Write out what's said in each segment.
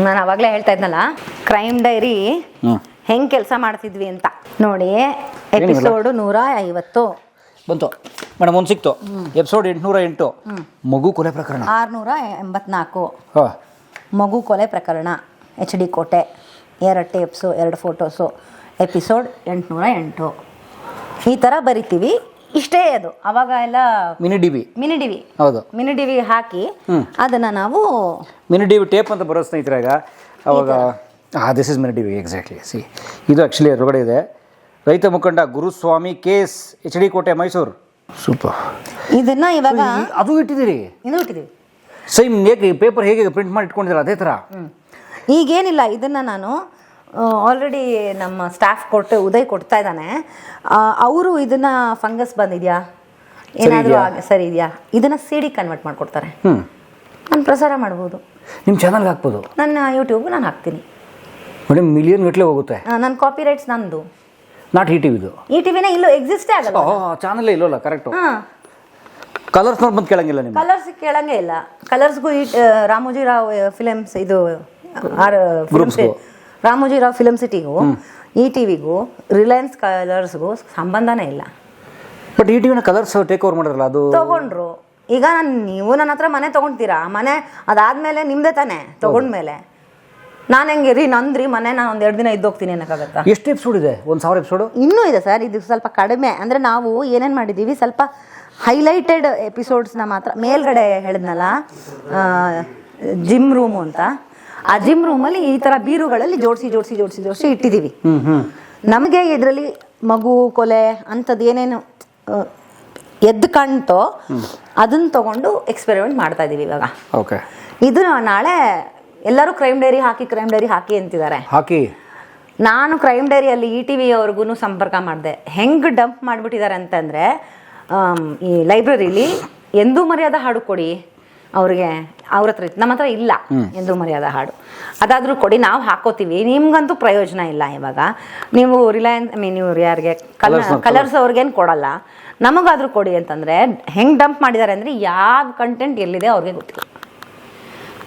ನಾನು ಅವಾಗಲೇ ಹೇಳ್ತಾ ಇದ್ನಲ್ಲ ಕ್ರೈಮ್ ಡೈರಿ ಹೆಂಗೆ ಕೆಲಸ ಮಾಡ್ತಿದ್ವಿ ಅಂತ ನೋಡಿ. ಎಪಿಸೋಡು 150 ಬಂತು ಮೇಡಮ್, ಒಂದು ಸಿಕ್ತು. ಎಪಿಸೋಡ್ 808 ಮಗು ಕೊಲೆ ಪ್ರಕರಣ. 684 ಮಗು ಕೊಲೆ ಪ್ರಕರಣ, HD ಕೋಟೆ, 2 ಟೇಪ್ಸು, 2 ಫೋಟೋಸು, ಎಪಿಸೋಡ್ 808 ಈ ಥರ ಬರಿತೀವಿ. ಇಷ್ಟೇ ಅದು. ಅವಾಗ ಎಲ್ಲ ಮಿನಿ ಡಿವಿ ಹೌದು, ಮಿನಿ ಡಿವಿ ಹಾಕಿ ಅದನ್ನು ನಾವು ಮಿನಿ ಡಿವಿ ಟೇಪ್ ಅಂತ ಬರೋ ಸ್ನೇಹಿತರಾಗ ಅವಾಗ this is mini DV exactly. See ಇದು ಆ್ಯಕ್ಚುಲಿ ಹೊರಗಡೆ ಇದೆ. ರೈತ ಮುಖಂಡ ಗುರುಸ್ವಾಮಿ ಕೇಸ್, HD ಕೋಟೆ, ಮೈಸೂರು. ಸೂಪರ್. ಇದನ್ನ ಇವಾಗ ಅದು ಇಟ್ಟಿದ್ದೀರಿ? ಇದು ಇಟ್ಟಿದ್ದೀವಿ. ಸೇಮ್ ಹೇಗೆ ಪೇಪರ್ ಹೇಗೆ ಪ್ರಿಂಟ್ ಮಾಡಿ ಇಟ್ಕೊಂಡಿದ್ದೀರ ಅದೇ ಥರ? ಈಗೇನಿಲ್ಲ, ಇದನ್ನು ನಾನು ಆಲ್ರೆಡಿ ನಮ್ಮ ಸ್ಟಾಫ್ ಉದಯ್ ಕೊಡ್ತಾ ಇದ್ದಾನೆ. ಅವರು ಇದನ್ನು ಫಂಗಸ್ ಬಂದಿದೆಯಾ ಏನಾದರೂ ಸರಿ ಇದೆಯಾ ಇದನ್ನು CD ಕನ್ವರ್ಟ್ ಮಾಡಿಕೊಡ್ತಾರೆ. ನಾನು ಪ್ರಸಾರ ಮಾಡ್ಬೋದು, ನಿಮ್ಮ ಚಾನಲ್ಗೆ ಹಾಕ್ಬೋದು, ನನ್ನ ಯೂಟ್ಯೂಬ್ ನಾನು ಹಾಕ್ತೀನಿ ಮೇಡಮ್. ಮಿಲಿಯನ್ ಗಟ್ಟಲೆ ಹೋಗುತ್ತೆ. ನನ್ನ ಕಾಪಿ ರೈಟ್ಸ್ ನಂದು, ನಾಟ್ ಈ ಟಿವಿದು. ಈ ಟಿವಿನ ಇಲ್ಲೂ ಎಕ್ಸಿಸ್ಟೇ ಆಗಲ್ಲ, ಚಾನಲ್ ಇಲ್ಲಲ್ಲ. ಕರೆಕ್ಟು. ಕಲರ್ಸ್ ನೋಡಿ ಬಂದು ಕೇಳಂಗಿಲ್ಲ ನೀವು? ಕಲರ್ಸ್ ಕೇಳಂಗೇ ಇಲ್ಲ. ಕಲರ್ಸ್ಗೂ ರಾಮೋಜಿ ರಾವ್ ಫಿಲಮ್ಸ್ ಇದು ರಾಮೋಜಿ ರಾವ್ ಫಿಲಮ್ ಸಿಟಿಗೂ ಈ ಟಿವಿಗೂ ರಿಲಯನ್ಸ್ ಕಲರ್ಸ್ಗೂ ಸಂಬಂಧನೇ ಇಲ್ಲ. ಬಟ್ ಈ ಟಿವಿನ ಕಲರ್ಸ್ ಟೇಕ್ ಓವರ್ ಮಾಡಿರಲ್ಲ, ಅದು ತಗೊಂಡ್ರು. ಈಗ ನೀವು ನನ್ನ ಹತ್ರ ಮನೆ ತೊಗೊಳ್ತೀರಾ, ಮನೆ ಅದಾದ್ಮೇಲೆ ನಿಮ್ದೇ ತಾನೇ. ತೊಗೊಂಡ್ಮೇಲೆ ನಾನು ಹೆಂಗೆ ರೀ ನಂದ್ರಿ ಮನೆ ನಾನು ಒಂದು 2 ದಿನ ಇದ್ದೋಗ್ತೀನಿ ಅನ್ನೋಕ್ಕಾಗತ್ತಾ? ಎಷ್ಟು ಎಪಿಸೋಡ್ ಇದೆ? 1000 ಎಪಿಸೋಡು ಇನ್ನೂ ಇದೆ ಸರ್. ಇದು ಸ್ವಲ್ಪ ಕಡಿಮೆ. ಅಂದರೆ ನಾವು ಏನೇನು ಮಾಡಿದ್ದೀವಿ, ಸ್ವಲ್ಪ ಹೈಲೈಟೆಡ್ ಎಪಿಸೋಡ್ಸ್ನ ಮಾತ್ರ. ಮೇಲ್ಗಡೆ ಹೇಳಿದ್ನಲ್ಲ ಜಿಮ್ ರೂಮು ಅಂತ, ಆ ಜಿಮ್ ರೂಮಲ್ಲಿ ಈ ಥರ ಬೀರುಗಳಲ್ಲಿ ಜೋಡಿಸಿ ಇಟ್ಟಿದ್ದೀವಿ. ನಮಗೆ ಇದರಲ್ಲಿ ಮಗು ಕೊಲೆ ಅಂಥದ್ದು ಏನೇನು ಎದ್ದು ಕಾಣ್ತೋ ಅದನ್ನು ತಗೊಂಡು ಎಕ್ಸ್ಪೆರಿಮೆಂಟ್ ಮಾಡ್ತಾ ಇದ್ದೀವಿ ಇವಾಗ. ಓಕೆ. ಇದು ನಾಳೆ ಎಲ್ಲರೂ ಕ್ರೈಮ್ ಡೈರಿ ಹಾಕಿ ಅಂತಿದ್ದಾರೆ. ಹಾಕಿ ನಾನು ಕ್ರೈಮ್ ಡೈರಿಯಲ್ಲಿ ETV ಅವ್ರಿಗೂ ಸಂಪರ್ಕ ಮಾಡಿದೆ. ಹೆಂಗೆ ಡಂಪ್ ಮಾಡಿಬಿಟ್ಟಿದ್ದಾರೆ ಅಂತಂದರೆ, ಈ ಲೈಬ್ರರಿಲಿ ಎಂದೂ ಮರ್ಯಾದ ಹಾಡು ಕೊಡಿ ಅವ್ರಿಗೆ. ಅವ್ರ ಹತ್ರ ನಮ್ಮ ಹತ್ರ ಇಲ್ಲ ಎಂದೂ ಮರ್ಯಾದ ಹಾಡು. ಅದಾದರೂ ಕೊಡಿ, ನಾವು ಹಾಕೋತೀವಿ. ನಿಮ್ಗಂತೂ ಪ್ರಯೋಜನ ಇಲ್ಲ. ಇವಾಗ ನೀವು ರಿಲಯನ್ಸ್ ಇವ್ರು ಯಾರಿಗೆ ಕಲರ್ಸ್ ಅವ್ರಿಗೇನು ಕೊಡಲ್ಲ, ನಮಗಾದರೂ ಕೊಡಿ ಅಂತಂದರೆ ಹೆಂಗೆ ಡಂಪ್ ಮಾಡಿದ್ದಾರೆ ಅಂದರೆ ಯಾವ ಕಂಟೆಂಟ್ ಎಲ್ಲಿದೆ ಅವ್ರಿಗೆ ಗೊತ್ತಿಲ್ಲ.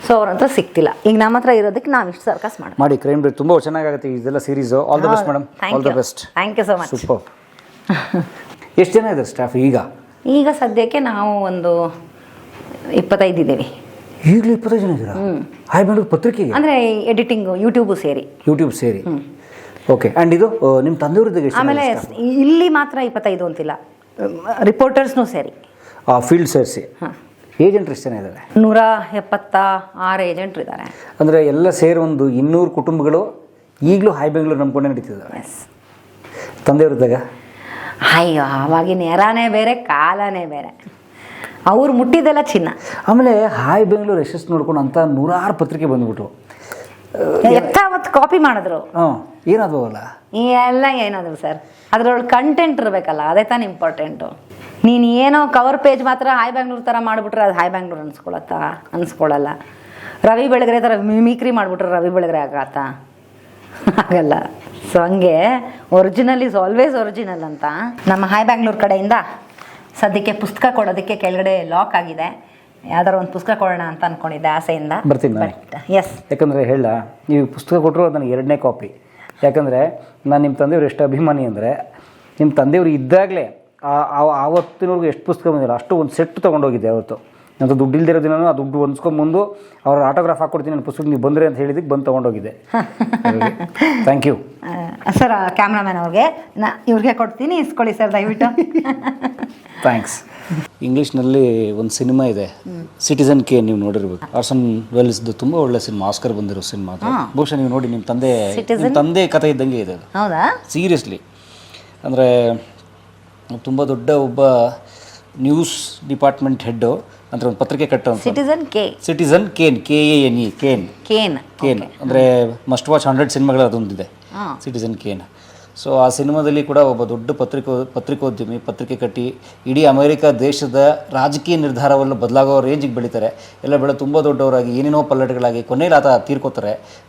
ಸೊ ಅವ್ರ ಹತ್ರ ಸಿಗ್ತಿಲ್ಲ. ಈಗ ನಮ್ಮ ಹತ್ರ ಇರೋದಕ್ಕೆ ನಾವು ಇಷ್ಟು ಸರ್ಕಸ್ ಮಾಡಿ ಕ್ರೈಮ್ ಡೈರಿ ತುಂಬ ಚೆನ್ನಾಗಾಗುತ್ತೆ ಇದೆಲ್ಲ series. All the best madam, all the best. Thank you so much. Super. ಎಷ್ಟು ಜನ ಇದೆ ಸ್ಟಾಫ್ ಈಗ ಸದ್ಯಕ್ಕೆ ನಾವು ಒಂದು 25 ಇದ್ದೀವಿ. ಈಗಲೂ 25 ಜನ ಇದ್ದೀರಾ? ಹಾಯ್ ಬೆಂಗಳೂರು ಪತ್ರಿಕೆಗೆ ಅಂದರೆ ಎಡಿಟಿಂಗ್ ಯೂಟ್ಯೂಬ್ ಸೇರಿ ಓಕೆ. ಆ್ಯಂಡ್ ಇದು ನಿಮ್ಮ ತಂದೆಯವ್ರದ್ದು? ಆಮೇಲೆ ಇಲ್ಲಿ ಮಾತ್ರ 25 ಅಂತಿಲ್ಲ, ರಿಪೋರ್ಟರ್ಸ್ನೂ ಸೇರಿ ಫೀಲ್ಡ್ ಸೇರಿಸಿ. ಏಜೆಂಟ್ರು ಎಷ್ಟು ಜನ ಇದ್ದಾರೆ? 176 ಏಜೆಂಟ್ರು ಇದ್ದಾರೆ. ಅಂದರೆ ಎಲ್ಲ ಸೇರಿ ಒಂದು 200 ಕುಟುಂಬಗಳು ಈಗಲೂ ಹಾಯ್ ಬೆಂಗಳೂರು ನಂಬ್ಕೊಂಡೇ ನಡೀತಿದ್ದಾರೆ. ಎಸ್. ತಂದೆಯವ್ರದ್ದಾಗ ಅಯ್ಯೋ ಆವಾಗಿನ ಎರಾನೇ ಬೇರೆ, ಕಾಲನೇ ಬೇರೆ. ಅವ್ರು ಮುಟ್ಟಿದ್ದೆಲ್ಲ ಚಿನ್ನ. ಆಮೇಲೆ ಹಾಯ್ ಬೆಂಗಳೂರು ಯಶಸ್ಸು ನೋಡ್ಕೊಂಡು ಅಂತ 106 ಪತ್ರಿಕೆ ಬಂದ್ಬಿಟ್ರು. ಎತ್ತಾವತ್ತು ಕಾಪಿ ಮಾಡಿದ್ರು. ಏನಾದ್ರು ಅಲ್ಲ ಎಲ್ಲ ಏನಾದ್ರು ಸರ್, ಅದ್ರೊಳಗೆ ಕಂಟೆಂಟ್ ಇರಬೇಕಲ್ಲ, ಅದೇ ತಾನೇ ಇಂಪಾರ್ಟೆಂಟು. ನೀನು ಏನೋ ಕವರ್ ಪೇಜ್ ಮಾತ್ರ ಹಾಯ್ ಬ್ಯಾಂಗ್ಳೂರ್ ಥರ ಮಾಡಿಬಿಟ್ರೆ ಅದು ಹಾಯ್ ಬ್ಯಾಂಗ್ಳೂರ್ ಅನ್ಸ್ಕೊಳ್ಳಲ್ಲ. ರವಿ ಬೆಳಗೆರೆ ಥರ ಮಿಮಿಕ್ರಿ ಮಾಡಿಬಿಟ್ರೆ ರವಿ ಬೆಳಗೆರೆ ಆಗಲ್ಲ. ಸೊ ಹಂಗೆ ಒರಿಜಿನಲ್ ಈಸ್ ಆಲ್ವೇಸ್ ಒರಿಜಿನಲ್ ಅಂತ. ನಮ್ಮ ಹಾಯ್ ಬ್ಯಾಂಗ್ಳೂರ್ ಕಡೆಯಿಂದ ಸದ್ಯಕ್ಕೆ ಪುಸ್ತಕ ಕೊಡೋದಕ್ಕೆ ಕೆಳಗಡೆ ಲಾಕ್ ಆಗಿದೆ. ಯಾವ್ದಾರು ಒಂದು ಪುಸ್ತಕ ಕೊಡೋಣ ಅಂತ ಅಂದ್ಕೊಂಡಿದ್ದೆ ಆಸೆಯಿಂದ. ಬರ್ತೀನಿ. ಎಸ್. ಯಾಕಂದರೆ ಹೇಳ, ನೀವು ಪುಸ್ತಕ ಕೊಟ್ಟರು ನನಗೆ 2ನೇ ಕಾಪಿ. ಯಾಕಂದರೆ ನಾನು ನಿಮ್ಮ ತಂದೆಯವ್ರು ಎಷ್ಟು ಅಭಿಮಾನಿ ಅಂದರೆ, ನಿಮ್ಮ ತಂದೆಯವರು ಇದ್ದಾಗಲೇ ಆವತ್ತಿನವ್ರಿಗೆ ಎಷ್ಟು ಪುಸ್ತಕ ಬಂದಿಲ್ಲ ಅಷ್ಟು ಒಂದು ಸೆಟ್ ತೊಗೊಂಡೋಗಿದ್ದೆ. ಅವತ್ತು ನಂದು ದುಡ್ಡು ಇಲ್ದಿರೋ ದಿನ ಆ ದುಡ್ಡು ಹೊಂದ್ಸ್ಕೊಂಬಂದು ಅವ್ರ ಆಟೋಗ್ರಾಫ್ ಹಾಕ್ಕೊಡ್ತೀನಿ ನನ್ನ ಪುಸ್ತಕ ನೀವು ಬಂದರೆ ಅಂತ ಹೇಳಿದಕ್ಕೆ ಬಂದು ತೊಗೊಂಡೋಗಿದ್ದೆ. Thank you sir. ಕ್ಯಾಮ್ರಾಮ್ಯಾನ್ ಅವ್ರಿಗೆ ಇವ್ರಿಗೆ ಕೊಡ್ತೀನಿ, ಇಸ್ಕೊಳ್ಳಿ ಸರ್ ದಯವಿಟ್ಟು. ಥ್ಯಾಂಕ್ಸ್. ಇಂಗ್ಲೀಷ್ನಲ್ಲಿ ಒಂದು ಸಿನಿಮಾ ಇದೆ, ಸಿಟಿಸನ್ ಕೆ. ನೀವು ನೋಡಿರ್ಬೇಕು. ಆರ್ಸನ್ ವೆಲ್ಸ್ದು ತುಂಬ ಒಳ್ಳೆ ಸಿನಿಮಾ, ಆಸ್ಕರ್ ಬಂದಿರೋ ಸಿನಿಮಾ. ಬಹುಶಃ ನೀವು ನೋಡಿ, ನಿಮ್ಮ ತಂದೆ ಕಥೆ ಇದ್ದಂಗೆ ಇದೆ ಅದು. ಹೌದಾ? ಸೀರಿಯಸ್ಲಿ. ಅಂದರೆ ತುಂಬ ದೊಡ್ಡ ಒಬ್ಬ ನ್ಯೂಸ್ ಡಿಪಾರ್ಟ್ಮೆಂಟ್ ಹೆಡ್ಡು ಅಂದರೆ ಒಂದು ಪತ್ರಿಕೆ ಕಟ್ಟೋ ಸಿಟಿಸನ್ ಕೇನ್, KANE ಕೇನ್ ಅಂದರೆ ಮಸ್ಟ್ ವಾಚ್ 100 ಸಿನಿಮಾಗಳು ಅದೊಂದಿದೆ, ಸಿಟಿಸನ್ ಕೇನ್. ಸೊ ಆ ಸಿನಿಮಾದಲ್ಲಿ ಕೂಡ ಒಬ್ಬ ದೊಡ್ಡ ಪತ್ರಿಕೋದ್ಯಮಿ ಪತ್ರಿಕೆ ಕಟ್ಟಿ ಇಡೀ ಅಮೆರಿಕ ದೇಶದ ರಾಜಕೀಯ ನಿರ್ಧಾರವನ್ನು ಬದಲಾಗೋ ರೇಂಜಿಗೆ ಬೆಳೀತಾರೆ. ಎಲ್ಲ ತುಂಬ ದೊಡ್ಡವರಾಗಿ ಏನೇನೋ ಪಲ್ಲಟಗಳಾಗಿ ಕೊನೆಯಲ್ಲಿ ಆತ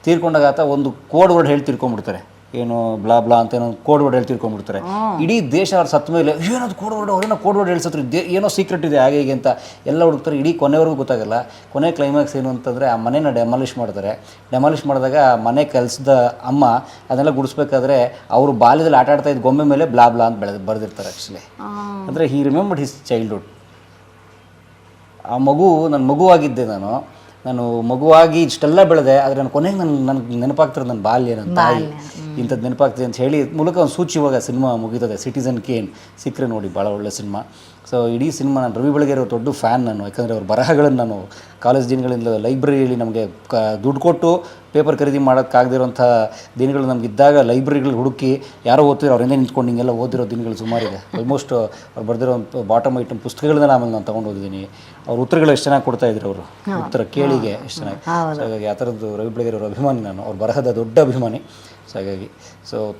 ತೀರ್ಕೊಂಡಾಗ ಆತ ಒಂದು ಕೋಡ್ ವರ್ಡ್ ಹೇಳಿ ತೀರ್ಕೊಂಡ್ಬಿಡ್ತಾರೆ. ಏನು ಬ್ಲಾ ಬ್ಲಾ ಅಂತ ಏನೋ ಕೋಡ್ ವರ್ಡ್ ಹೇಳಿ ತಿಳ್ಕೊಂಡ್ಬಿಡ್ತಾರೆ. ಇಡೀ ದೇಶ ಅವ್ರು ಸತ್ತ ಮೇಲೆ ಏನದು ಕೋಡ್ ವರ್ಡ್, ಅವ್ರೇನೋ ಕೋಡ್ ವರ್ಡ್ ಹೇಳ್ಸತ್ರು, ಏನೋ ಸೀಕ್ರೆಟ್ ಇದೆ ಹಾಗೆ ಹೀಗೆ ಅಂತ ಎಲ್ಲ ಹುಡುಕ್ತಾರೆ. ಇಡೀ ಕೊನೆವರೆಗೂ ಗೊತ್ತಾಗಲ್ಲ. ಕೊನೆ ಕ್ಲೈಮ್ಯಾಕ್ಸ್ ಏನು ಅಂತಂದರೆ ಆ ಮನೇನ ಡೆಮಾಲಿಷ್ ಮಾಡ್ತಾರೆ. ಡೆಮಾಲಿಷ್ ಮಾಡಿದಾಗ ಮನೆ ಕೆಲಸದ ಅಮ್ಮ ಅದನ್ನೆಲ್ಲ ಗುಡಿಸ್ಬೇಕಾದ್ರೆ ಅವರು ಬಾಲ್ಯದಲ್ಲಿ ಆಟ ಆಡ್ತಾ ಇದ್ದ ಗೊಂಬೆ ಮೇಲೆ ಬ್ಲಾ ಬ್ಲಾ ಅಂತ ಬರೆದಿರ್ತಾರೆ. ಆ್ಯಕ್ಚುಲಿ ಅಂದರೆ ಹಿ ರಿಮೆಂಬರ್ಡ್ ಹಿಸ್ ಚೈಲ್ಡ್ಹುಡ್. ಆ ಮಗು ನನ್ನ ಮಗುವಾಗಿದ್ದೆ, ನಾನು ಮಗುವಾಗಿ ಇಷ್ಟೆಲ್ಲ ಬೆಳೆದೆ, ಆದರೆ ನಾನು ಕೊನೆಗೆ ನನಗೆ ನೆನಪಾಗ್ತಿರೋದು ನನ್ನ ಬಾಲ್ಯ, ನನ್ನ ತಾಯಿ ಇಂಥದ್ದು ನೆನಪಾಗ್ತಿದೆ ಅಂತ ಹೇಳಿ ಮೂಲಕ ಒಂದು ಸೂಚ್ಯವಾಗ ಸಿನಿಮಾ ಮುಗೀತದೆ. ಸಿಟಿಸನ್ ಕೇನ್ ಸಿಕ್ಕರೆ ನೋಡಿ, ಭಾಳ ಒಳ್ಳೆ ಸಿನಿಮಾ. ಸೊ ಇಡೀ ಸಿನಿಮಾ ನಾನು ರವಿ ಬೆಳಗೆರೆ ದೊಡ್ಡ ಫ್ಯಾನ್ ನಾನು. ಯಾಕಂದರೆ ಅವ್ರ ಬರಹಗಳನ್ನು ನಾನು ಕಾಲೇಜ್ ದಿನಗಳಿಂದ ಲೈಬ್ರರಿಯಲ್ಲಿ ನಮಗೆ ದುಡ್ಡು ಕೊಟ್ಟು ಪೇಪರ್ ಖರೀದಿ ಮಾಡೋಕ್ಕಾಗದಿರೋಂಥ ದಿನಗಳು ನಮಗಿದ್ದಾಗ ಲೈಬ್ರರಿಗಳು ಹುಡುಕಿ ಯಾರೋ ಓದ್ತಿರೋ ಅವ್ರಿಂದ ನಿಂತ್ಕೊಂಡು ಹಿಂಗೆಲ್ಲ ಓದಿರೋ ದಿನಗಳು ಸುಮಾರಿದೆ. ಆಲ್ಮೋಸ್ಟ್ ಅವ್ರು ಬರೆದಿರೋ ಬಾಟಮ್ ಐಟಮ್ ಪುಸ್ತಕಗಳನ್ನ ಆಮೇಲೆ ನಾನು ತೊಗೊಂಡು ಓದಿದ್ದೀನಿ. ಅವ್ರ ಉತ್ತರಗಳು ಎಷ್ಟು ಚೆನ್ನಾಗಿ ಕೊಡ್ತಾಯಿದ್ರು, ಅವರು ಉತ್ತರ ಕೇಳಿಗೆ ಎಷ್ಟು ಚೆನ್ನಾಗಿ. ಸೊ ಹಾಗಾಗಿ ಆ ಥರದ್ದು ರವಿ ಬೆಳಗೆರೆ ಅವ್ರ ಅಭಿಮಾನಿ ನಾನು, ಅವ್ರ ಬರಹದ ದೊಡ್ಡ ಅಭಿಮಾನಿ. ಸೊ ಹಾಗಾಗಿ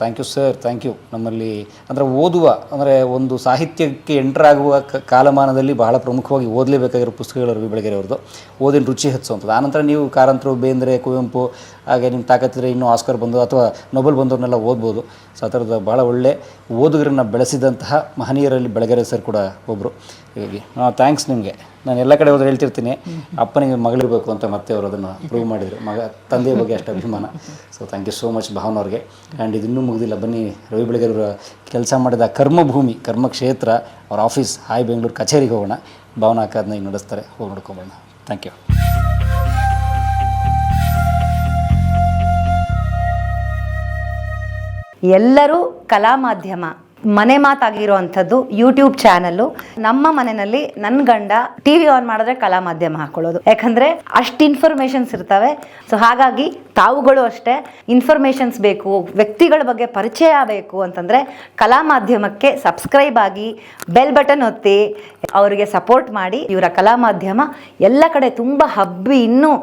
thank you sir, thank you. ನಮ್ಮಲ್ಲಿ ಅಂದರೆ ಓದುವ ಅಂದರೆ ಒಂದು ಸಾಹಿತ್ಯಕ್ಕೆ ಎಂಟರ್ ಆಗುವ ಕಾಲಮಾನದಲ್ಲಿ ಬಹಳ ಪ್ರಮುಖವಾಗಿ ಓದಲೇಬೇಕಾಗಿರೋ ಪುಸ್ತಕಗಳು ರವಿ ಬೆಳಗೆರೆ ಅವ್ರದ್ದು. ಓದಿನ ರುಚಿ ಹೆಚ್ಚುವಂಥದ್ದು. ಆನಂತರ ನೀವು ಕಾರಂತರು, ಬೇಂದ್ರೆ, ಕುವೆಂಪು, ಹಾಗೆ ನಿಮ್ಮ ತಾಕತ್ತಿದ್ರೆ ಇನ್ನೂ ಆಸ್ಕರ್ ಬಂದು ಅಥವಾ ನೊಬೆಲ್ ಬಂದವ್ರನ್ನೆಲ್ಲ ಓದ್ಬೋದು. ಸೊ ಆ ಥರದ ಭಾಳ ಒಳ್ಳೆ ಓದುಗರನ್ನು ಬೆಳೆಸಿದಂತಹ ಮಹನೀಯರಲ್ಲಿ ಬೆಳಗೆರೆ ಸರ್ ಕೂಡ ಒಬ್ಬರು. ಹೀಗಾಗಿ ಥ್ಯಾಂಕ್ಸ್ ನಿಮಗೆ. ನಾನು ಎಲ್ಲ ಕಡೆ ಹೋದ್ರೆ ಹೇಳ್ತಿರ್ತೀನಿ ಅಪ್ಪನಿಗೆ ಮಗಳಿರಬೇಕು ಅಂತ, ಮತ್ತೆ ಅವರು ಅದನ್ನು ಪ್ರೂವ್ ಮಾಡಿದರು. ತಂದೆಯ ಬಗ್ಗೆ ಅಷ್ಟು ಅಭಿಮಾನ. So thank you so much ಭಾವನವ್ರಿಗೆ. ಆ್ಯಂಡ್ ಇದು ಇನ್ನೂ ಮುಗಿದಿಲ್ಲ, ಬನ್ನಿ ರವಿ ಬೆಳಗೆರೆ ಕೆಲಸ ಮಾಡಿದ ಕರ್ಮಭೂಮಿ, ಕರ್ಮಕ್ಷೇತ್ರ, ಅವ್ರ ಆಫೀಸ್ ಹಾಯ್ ಬೆಂಗಳೂರು ಕಚೇರಿಗೆ ಹೋಗೋಣ. ಭಾವನಾ ಅಕ್ಕ ಈಗ ನಡೆಸ್ತಾರೆ, ಹೋಗಿ ನೋಡ್ಕೊಂಬೋಣ. Thank you. ಎಲ್ಲರೂ ಕಲಾ ಮಾಧ್ಯಮ ಮನೆ ಮಾತಾಗಿರೋ ಅಂಥದ್ದು ಯೂಟ್ಯೂಬ್ ಚಾನಲ್ಲು. ನಮ್ಮ ಮನೆಯಲ್ಲಿ ನನ್ನ ಗಂಡ ಟಿವಿ ಆನ್ ಮಾಡಿದ್ರೆ ಕಲಾ ಮಾಧ್ಯಮ ಹಾಕೊಳ್ಳೋದು, ಯಾಕಂದರೆ ಅಷ್ಟು ಇನ್ಫಾರ್ಮೇಷನ್ಸ್ ಇರ್ತವೆ. ಸೊ ಹಾಗಾಗಿ ತಾವುಗಳು ಅಷ್ಟೇ ಇನ್ಫಾರ್ಮೇಷನ್ಸ್ ಬೇಕು, ವ್ಯಕ್ತಿಗಳ ಬಗ್ಗೆ ಪರಿಚಯ ಬೇಕು ಅಂತಂದರೆ ಕಲಾ ಮಾಧ್ಯಮಕ್ಕೆ ಸಬ್ಸ್ಕ್ರೈಬ್ ಆಗಿ ಬೆಲ್ ಬಟನ್ ಒತ್ತಿ ಅವರಿಗೆ ಸಪೋರ್ಟ್ ಮಾಡಿ. ಇವರ ಕಲಾ ಮಾಧ್ಯಮ ಎಲ್ಲ ಕಡೆ ತುಂಬ ಹಬ್ಬಿ ಇನ್ನೂ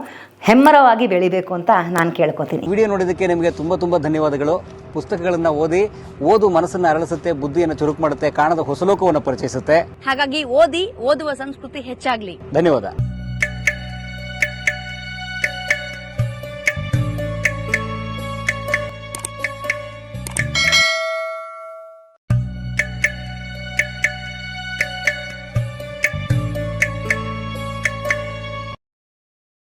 ಹೆಮ್ಮರವಾಗಿ ಬೆಳಿಬೇಕು ಅಂತ ನಾನು ಕೇಳ್ಕೊತೀನಿ. ವಿಡಿಯೋ ನೋಡಿದ್ದಕ್ಕೆ ನಿಮಗೆ ತುಂಬ ಧನ್ಯವಾದಗಳು. ಪುಸ್ತಕಗಳನ್ನು ಓದು ಮನಸ್ಸನ್ನು ಅರಳಿಸುತ್ತೆ, ಬುದ್ಧಿಯನ್ನು ಚುರುಕು ಮಾಡುತ್ತೆ, ಕಾಣದ ಹೊಸ ಲೋಕವನ್ನು ಪರಿಚಯಿಸುತ್ತೆ. ಹಾಗಾಗಿ ಓದುವ ಸಂಸ್ಕೃತಿ ಹೆಚ್ಚಾಗ್ಲಿ. ಧನ್ಯವಾದ.